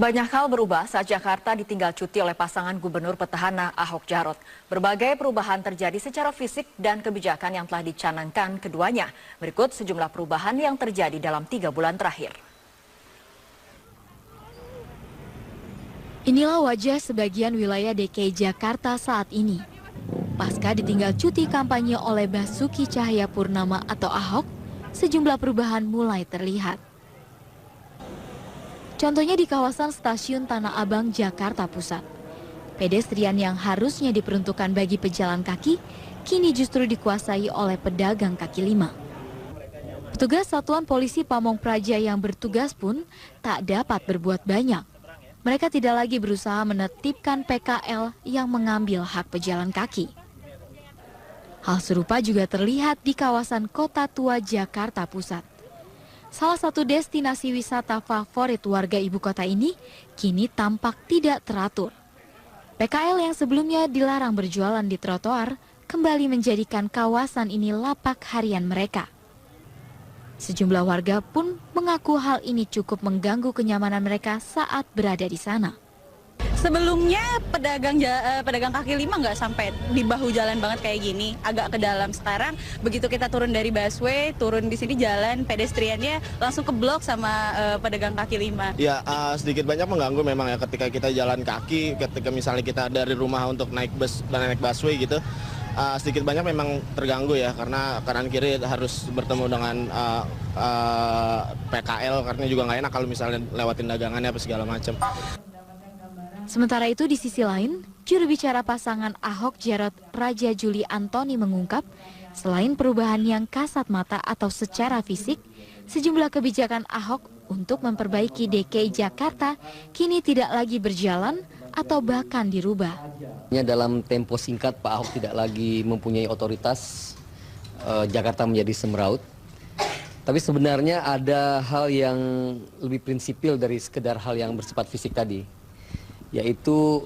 Banyak hal berubah saat Jakarta ditinggal cuti oleh pasangan gubernur petahana Ahok Jarot. Berbagai perubahan terjadi secara fisik dan kebijakan yang telah dicanangkan keduanya. Berikut sejumlah perubahan yang terjadi dalam 3 bulan terakhir. Inilah wajah sebagian wilayah DKI Jakarta saat ini. Pasca ditinggal cuti kampanye oleh Basuki Cahayapurnama atau Ahok, sejumlah perubahan mulai terlihat. Contohnya di kawasan Stasiun Tanah Abang, Jakarta Pusat. Pedestrian yang harusnya diperuntukkan bagi pejalan kaki, kini justru dikuasai oleh pedagang kaki lima. Petugas Satuan Polisi Pamong Praja yang bertugas pun tak dapat berbuat banyak. Mereka tidak lagi berusaha menertibkan PKL yang mengambil hak pejalan kaki. Hal serupa juga terlihat di kawasan Kota Tua, Jakarta Pusat. Salah satu destinasi wisata favorit warga ibu kota ini kini tampak tidak teratur. PKL yang sebelumnya dilarang berjualan di trotoar kembali menjadikan kawasan ini lapak harian mereka. Sejumlah warga pun mengaku hal ini cukup mengganggu kenyamanan mereka saat berada di sana. Sebelumnya pedagang kaki lima nggak sampai di bahu jalan banget kayak gini, agak ke dalam. Sekarang begitu kita turun dari busway, turun di sini jalan pedestriannya langsung keblok sama pedagang kaki lima. Ya sedikit banyak mengganggu memang ya ketika kita jalan kaki, ketika misalnya kita dari rumah untuk naik bus dan naik busway gitu. Sedikit banyak memang terganggu ya karena kanan kiri harus bertemu dengan PKL karena juga nggak enak kalau misalnya lewatin dagangannya apa segala macam. Sementara itu di sisi lain, juru bicara pasangan Ahok Jarot Raja Juli Antoni mengungkap, selain perubahan yang kasat mata atau secara fisik, sejumlah kebijakan Ahok untuk memperbaiki DKI Jakarta kini tidak lagi berjalan atau bahkan dirubah. Dalam tempo singkat Pak Ahok tidak lagi mempunyai otoritas, Jakarta menjadi semeraut. Tapi sebenarnya ada hal yang lebih prinsipil dari sekedar hal yang bersifat fisik tadi, yaitu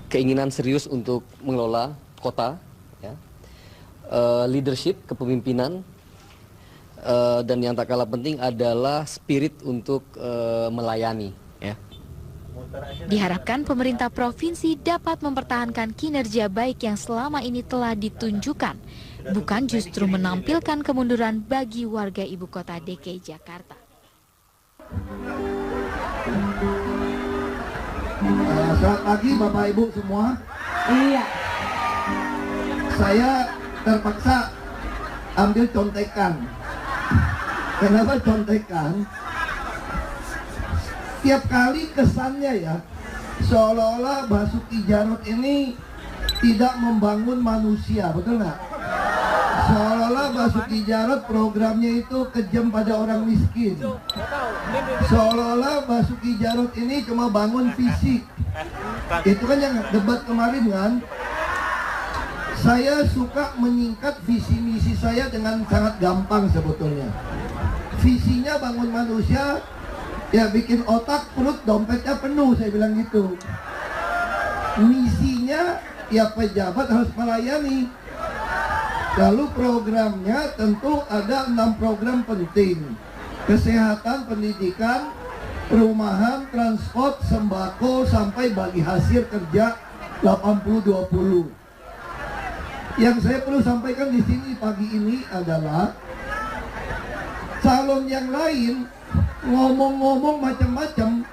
keinginan serius untuk mengelola kota, ya, leadership, kepemimpinan, dan yang tak kalah penting adalah spirit untuk melayani. Ya. Diharapkan pemerintah provinsi dapat mempertahankan kinerja baik yang selama ini telah ditunjukkan, bukan justru menampilkan kemunduran bagi warga ibu kota DKI Jakarta. Selamat pagi Bapak Ibu semua. Iya. Saya terpaksa ambil contekan. Kenapa contekan? Tiap kali kesannya ya, seolah-olah Basuki Jarot ini tidak membangun manusia, betul nggak? Seolah-olah Basuki Jarot programnya itu kejam pada orang miskin. Seolah-olah Basuki Jarot ini cuma bangun fisik. Itu kan yang debat kemarin kan. Saya suka menyingkat visi misi saya dengan sangat gampang sebetulnya. Visinya bangun manusia, ya bikin otak, perut, dompetnya penuh, saya bilang gitu. Misinya ya pejabat harus melayani. Lalu programnya tentu ada 6 program penting. Kesehatan, pendidikan, perumahan, transport, sembako, sampai bagi hasil kerja 80-20. Yang saya perlu sampaikan di sini pagi ini adalah calon yang lain ngomong-ngomong macam-macam.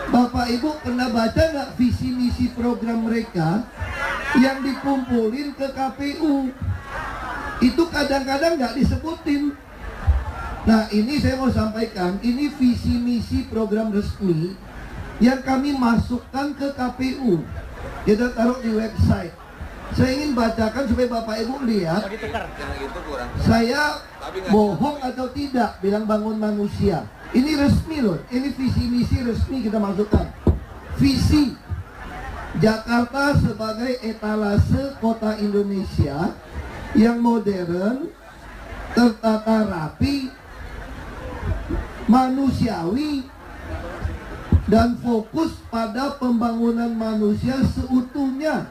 Bapak Ibu pernah baca nggak visi misi program mereka yang dikumpulin ke KPU? Itu kadang-kadang nggak disebutin. Nah ini saya mau sampaikan, ini visi misi program resmi yang kami masukkan ke KPU. Kita taruh di website. Saya ingin bacakan supaya Bapak Ibu lihat saya bohong atau tidak bilang bangun manusia. Ini resmi loh, ini visi misi resmi kita masukkan. Visi Jakarta sebagai etalase kota Indonesia yang modern, tertata rapi, manusiawi, dan fokus pada pembangunan manusia seutuhnya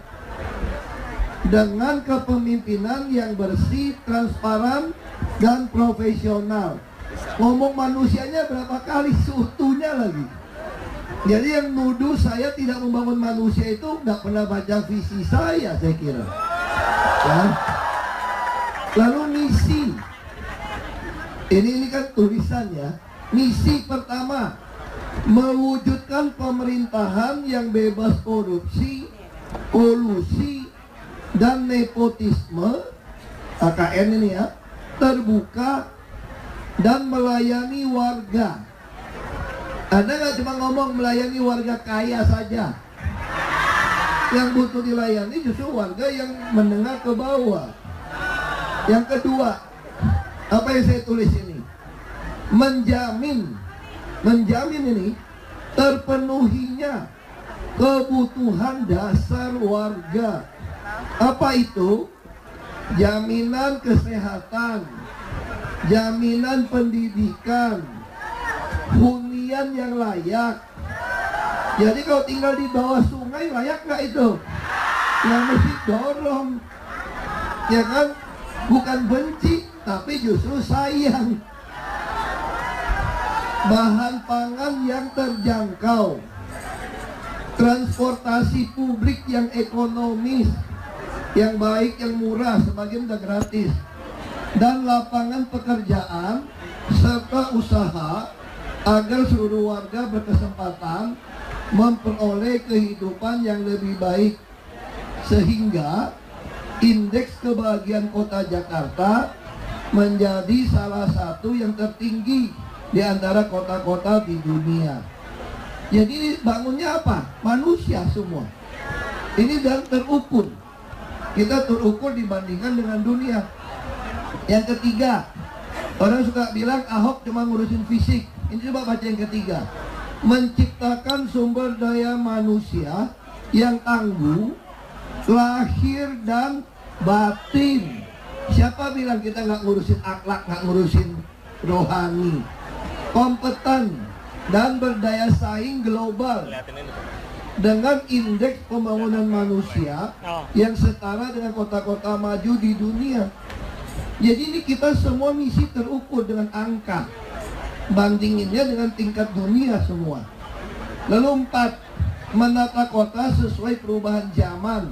dengan kepemimpinan yang bersih, transparan, dan profesional. Ngomong manusianya berapa kali, seutuhnya lagi. Jadi yang nuduh saya tidak membangun manusia itu nggak pernah baca visi saya kira. Ya. Lalu misi. Ini kan tulisan ya. Misi pertama, mewujudkan pemerintahan yang bebas korupsi, kolusi, dan nepotisme, KKN ini ya, terbuka dan melayani warga. Anda nggak cuma ngomong melayani warga kaya saja. Yang butuh dilayani justru warga yang menengah ke bawah. Yang kedua, apa yang saya tulis ini? Menjamin ini terpenuhinya kebutuhan dasar warga. Apa itu? Jaminan kesehatan, jaminan pendidikan, hunian yang layak. Jadi kalau tinggal di bawah sungai layak nggak itu? Ya mesti dorong, ya kan? Bukan benci, tapi justru sayang. Bahan pangan yang terjangkau, transportasi publik yang ekonomis, yang baik, yang murah, sebagian udah gratis, dan lapangan pekerjaan serta usaha agar seluruh warga berkesempatan memperoleh kehidupan yang lebih baik, sehingga indeks kebahagiaan kota Jakarta menjadi salah satu yang tertinggi di antara kota-kota di dunia. Jadi bangunnya apa? Manusia semua. Ini dan terukur. Kita terukur dibandingkan dengan dunia. Yang ketiga, orang suka bilang Ahok cuma ngurusin fisik. Ini coba baca yang ketiga. Menciptakan sumber daya manusia yang tangguh, lahir dan batin. Siapa bilang kita nggak ngurusin akhlak, nggak ngurusin rohani? Kompeten dan berdaya saing global dengan indeks pembangunan manusia yang setara dengan kota-kota maju di dunia. Jadi ini kita semua misi terukur dengan angka, bandinginnya dengan tingkat dunia semua. Lalu 4, menata kota sesuai perubahan zaman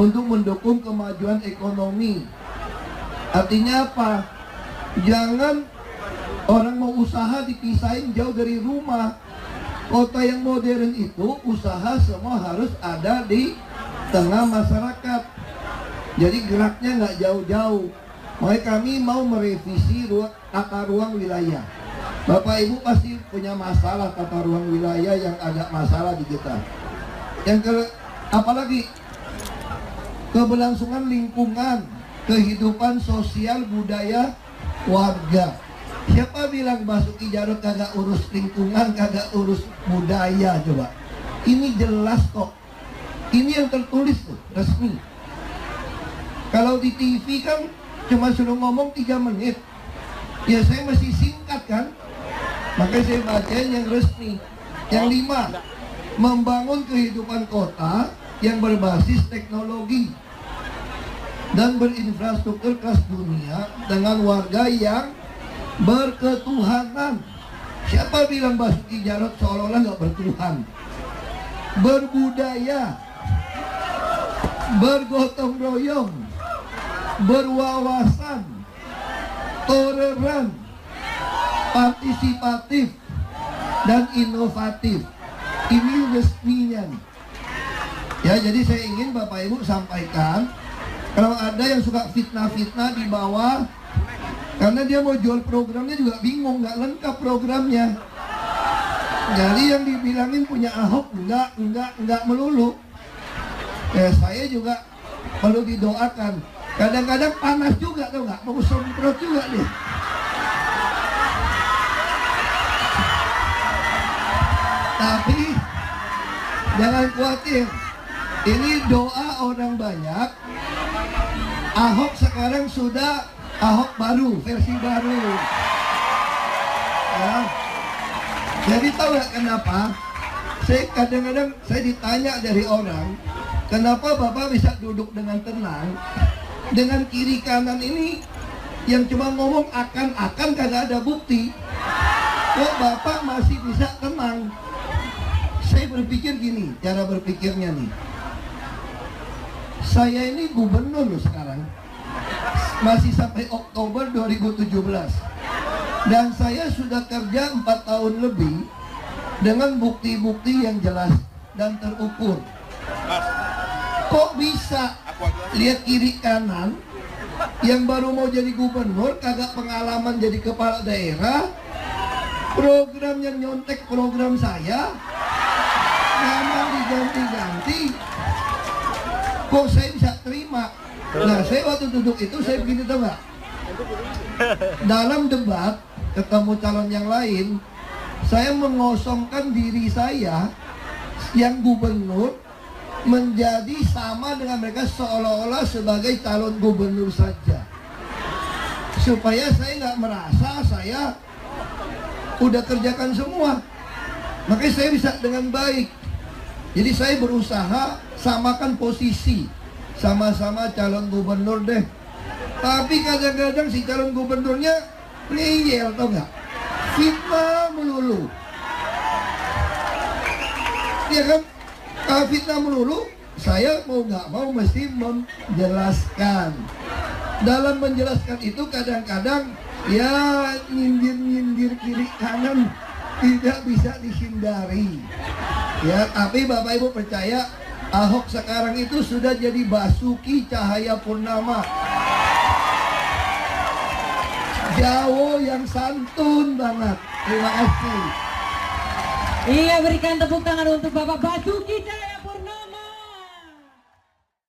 untuk mendukung kemajuan ekonomi. Artinya apa? Jangan orang mau usaha dipisahin jauh dari rumah. Kota yang modern itu usaha semua harus ada di tengah masyarakat. Jadi geraknya nggak jauh-jauh. Makanya kami mau merevisi tata ruang wilayah. Bapak Ibu pasti punya masalah tata ruang wilayah yang agak masalah di kita. Apalagi keberlangsungan lingkungan, kehidupan sosial budaya warga. Siapa bilang Basuki Jarot kagak urus lingkungan, kagak urus budaya? Coba. Ini jelas kok. Ini yang tertulis tuh, resmi. Kalau di TV kan cuma suruh ngomong 3 menit. Ya saya masih singkat kan. Makanya saya bacain yang resmi. Yang 5, membangun kehidupan kota yang berbasis teknologi dan berinfrastruktur kelas dunia dengan warga yang berketuhanan. Siapa bilang Basuki Jarot seolah-olah nggak bertuhan? Berbudaya, bergotong royong, berwawasan, toleran, partisipatif, dan inovatif. Ini resminya. Ya, jadi saya ingin Bapak Ibu sampaikan, kalau ada yang suka fitnah-fitnah di bawah, karena dia mau jual programnya juga bingung, nggak lengkap programnya. Jadi yang dibilangin punya Ahok enggak melulu. Saya juga perlu didoakan. Kadang-kadang panas juga tuh, nggak mau semprot juga nih. Tapi jangan khawatir. Ini doa orang banyak. Ahok sekarang sudah Ahok baru, versi baru. Ya. Jadi tahu nggak kenapa? Saya kadang-kadang saya ditanya dari orang, kenapa Bapak bisa duduk dengan tenang? Dengan kiri kanan ini yang cuma ngomong akan kagak ada bukti. Kok Bapak masih bisa tenang? berpikir gini, cara berpikirnya nih. Saya ini gubernur loh sekarang. Masih sampai Oktober 2017. Dan saya sudah kerja 4 tahun lebih dengan bukti-bukti yang jelas dan terukur. Kok bisa lihat kiri kanan yang baru mau jadi gubernur, kagak pengalaman jadi kepala daerah, program yang nyontek program saya, nama diganti-ganti, kok saya bisa terima? Nah, saya waktu duduk itu saya begini, tahu nggak? Dalam debat ketemu calon yang lain, saya mengosongkan diri saya yang gubernur menjadi sama dengan mereka, seolah-olah sebagai calon gubernur saja, supaya saya nggak merasa saya udah kerjakan semua. Makanya saya bisa dengan baik. Jadi saya berusaha samakan posisi, sama-sama calon gubernur deh. Tapi kadang-kadang si calon gubernurnya ngeyel, tau nggak? Fitnah melulu. Ya kan? Fitnah melulu, saya mau nggak mau mesti menjelaskan. Dalam menjelaskan itu kadang-kadang ya nyindir-nyindir kiri kanan tidak bisa dihindari. Ya, tapi Bapak Ibu percaya Ahok sekarang itu sudah jadi Basuki Cahayapurnama, Jawo yang santun banget. Terima kasih. Iya, berikan tepuk tangan untuk Bapak Basuki Cahayapurnama.